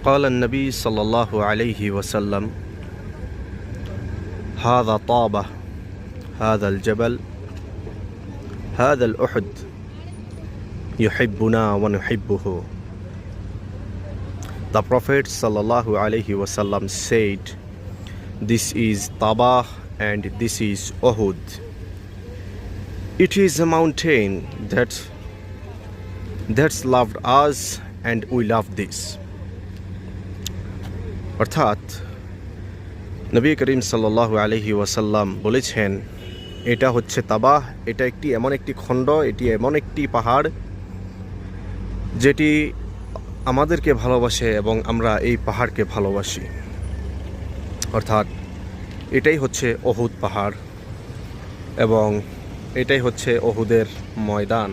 قال النبي صلى الله عليه وسلم هذا طابة هذا الجبل هذا الأحد يحبنا ونحبه. The Prophet sallallahu alaihi wasallam said, this is Taba and this is Uhud. It is a mountain that's loved us and we love this. অর্থাৎ নবী করিম সাল্লাল্লাহু আলাইহি ওয়াসাল্লাম বলেছেন, এটা হচ্ছে তাবাহ, এটা এমন একটি খণ্ড, এটি এমন একটি পাহাড় যেটি আমাদেরকে ভালোবাসে এবং আমরা এই পাহাড়কে ভালোবাসি। অর্থাৎ এটাই হচ্ছে উহুদ পাহাড় এবং এটাই হচ্ছে উহুদের ময়দান।